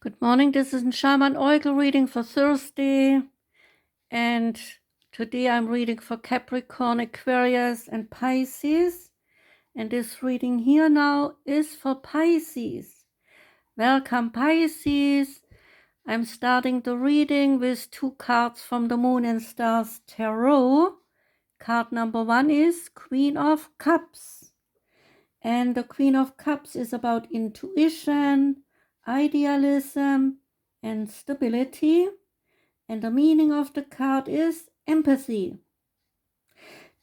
Good morning, this is Shaman Oracle reading for Thursday, and today I'm reading for Capricorn, Aquarius, and Pisces, and this reading here now is for Pisces. Welcome, Pisces. I'm starting the reading with two cards from the Moon and Stars Tarot. Card number 1 is Queen of Cups, and the Queen of Cups is about intuition, idealism, and stability, and the meaning of the card is empathy.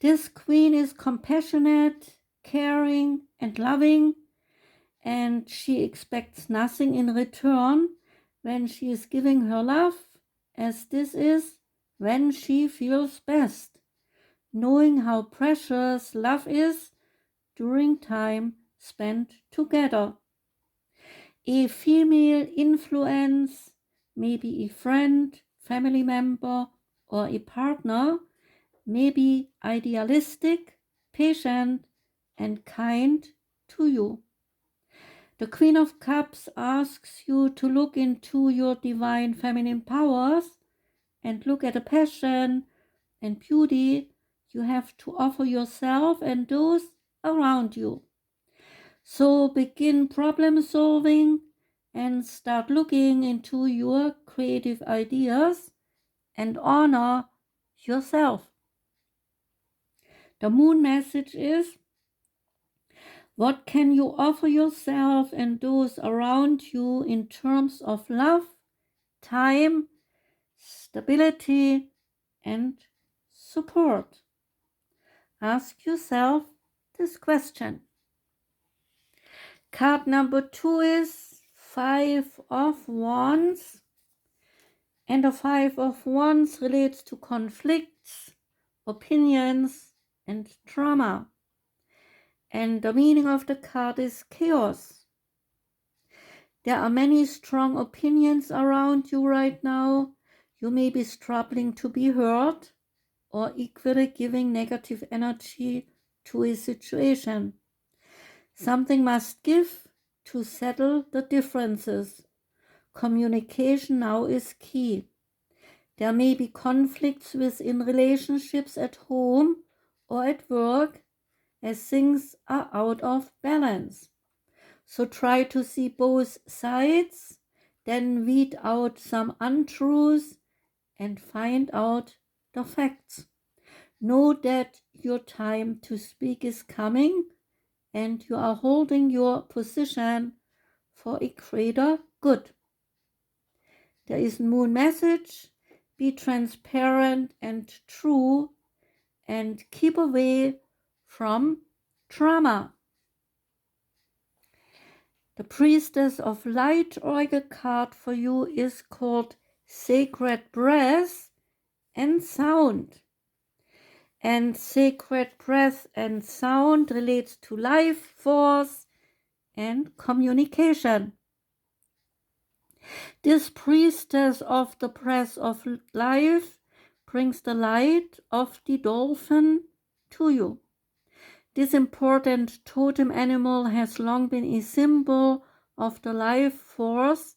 This queen is compassionate, caring, and loving, and she expects nothing in return when she is giving her love, as this is when she feels best, knowing how precious love is during time spent together. A female influence, maybe a friend, family member, or a partner, may be idealistic, patient, and kind to you. The Queen of Cups asks you to look into your divine feminine powers and look at the passion and beauty you have to offer yourself and those around you. So begin problem solving and start looking into your creative ideas and honor yourself. The moon message is: what can you offer yourself and those around you in terms of love, time, stability, and support? Ask yourself this question. Card number 2 is 5 of Wands, and the 5 of Wands relates to conflicts, opinions, and drama. And the meaning of the card is chaos. There are many strong opinions around you right now. You may be struggling to be heard or equally giving negative energy to a situation. Something must give to settle the differences. Communication now is key. There may be conflicts within relationships at home or at work as things are out of balance. So try to see both sides, then weed out some untruths and find out the facts. Know that your time to speak is coming and you are holding your position for a greater good. There is a moon message: be transparent and true and keep away from drama. The Priestess of Light Oracle card for you is called Sacred Breath and Sound. And sacred breath and sound relates to life force and communication. This priestess of the breath of life brings the light of the dolphin to you. This important totem animal has long been a symbol of the life force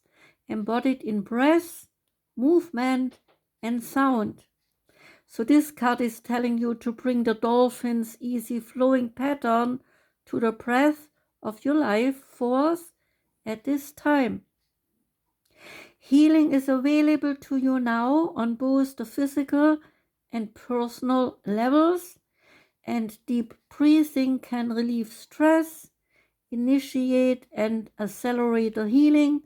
embodied in breath, movement, and sound. So this card is telling you to bring the dolphin's easy flowing pattern to the breath of your life force at this time. Healing is available to you now on both the physical and personal levels, and deep breathing can relieve stress, initiate and accelerate the healing,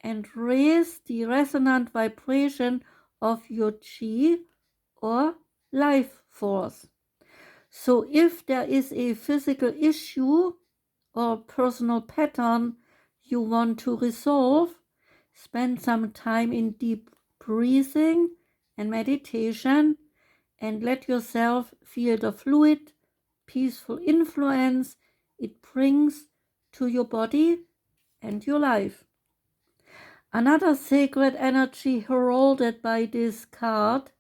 and raise the resonant vibration of your chi or life force. So if there is a physical issue or personal pattern you want to resolve, spend some time in deep breathing and meditation and let yourself feel the fluid, peaceful influence it brings to your body and your life. Another sacred energy heralded by this card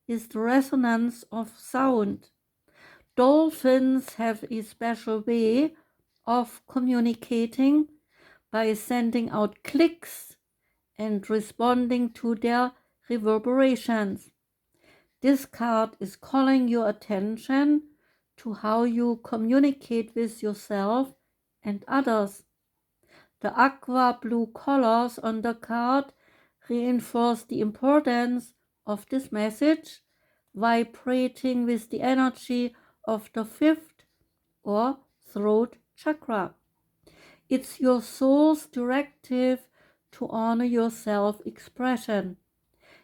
is the resonance of sound. Dolphins have a special way of communicating by sending out clicks and responding to their reverberations. This card is calling your attention to how you communicate with yourself and others. The aqua blue colors on the card reinforce the importance of this message, vibrating with the energy of the fifth or throat chakra. It's your soul's directive to honor your self-expression.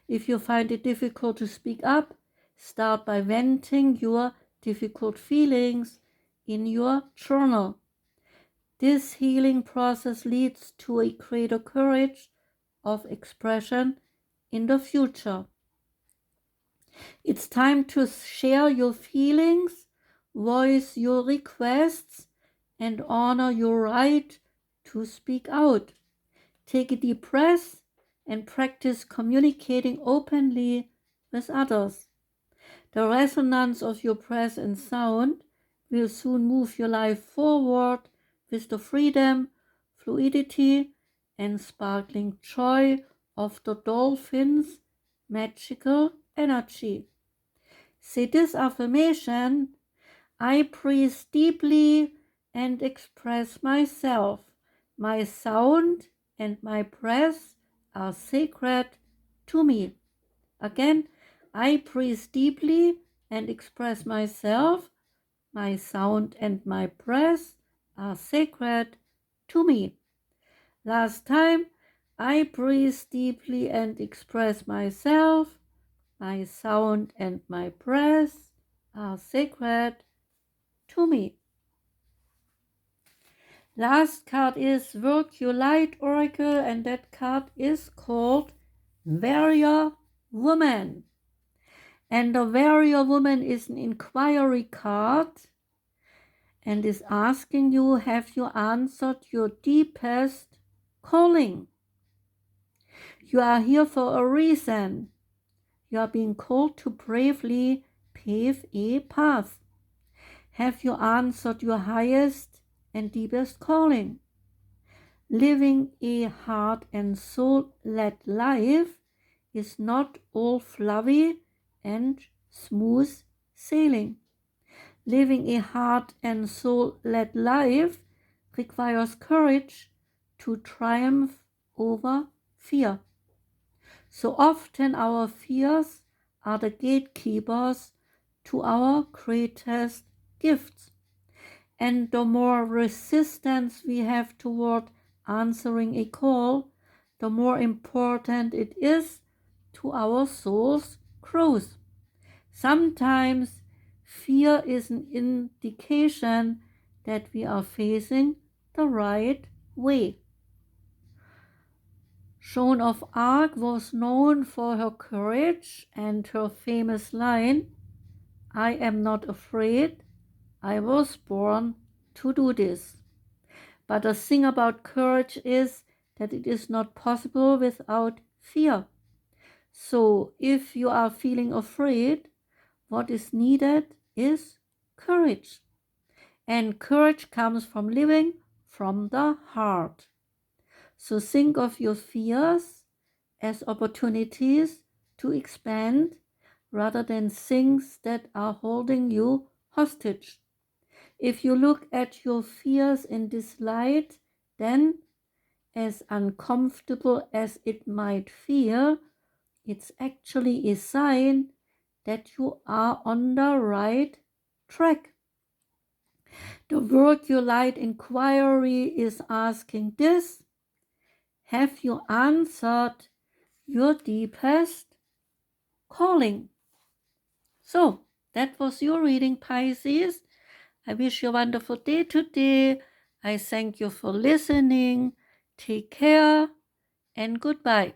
If you find it difficult to speak up, start by venting your difficult feelings in your journal. This healing process leads to a greater courage of expression in the future. It's time to share your feelings, voice your requests, and honor your right to speak out. Take a deep breath and practice communicating openly with others. The resonance of your breath and sound will soon move your life forward with the freedom, fluidity, and sparkling joy of the dolphin's magical energy. Say this affirmation: I breathe deeply and express myself. My sound and my breath are sacred to me. Again, I breathe deeply and express myself. My sound and my breath are sacred to me. Last time, I breathe deeply and express myself. My sound and my breath are sacred to me. Last card is Work Your Light Oracle, and that card is called Warrior Woman. And the Warrior Woman is an inquiry card and is asking you, have you answered your deepest calling? You are here for a reason. You are being called to bravely pave a path. Have you answered your highest and deepest calling? Living a heart and soul-led life is not all fluffy and smooth sailing. Living a heart and soul-led life requires courage to triumph over fear. So often our fears are the gatekeepers to our greatest gifts. And the more resistance we have toward answering a call, the more important it is to our soul's growth. Sometimes fear is an indication that we are facing the right way. Joan of Arc was known for her courage and her famous line, I am not afraid, I was born to do this. But the thing about courage is that it is not possible without fear. So if you are feeling afraid, what is needed is courage. And courage comes from living from the heart. So think of your fears as opportunities to expand rather than things that are holding you hostage. If you look at your fears in this light, then, as uncomfortable as it might feel, it's actually a sign that you are on the right track. The Work Your Light inquiry is asking this: have you answered your deepest calling? So, that was your reading, Pisces. I wish you a wonderful day today. I thank you for listening. Take care and goodbye.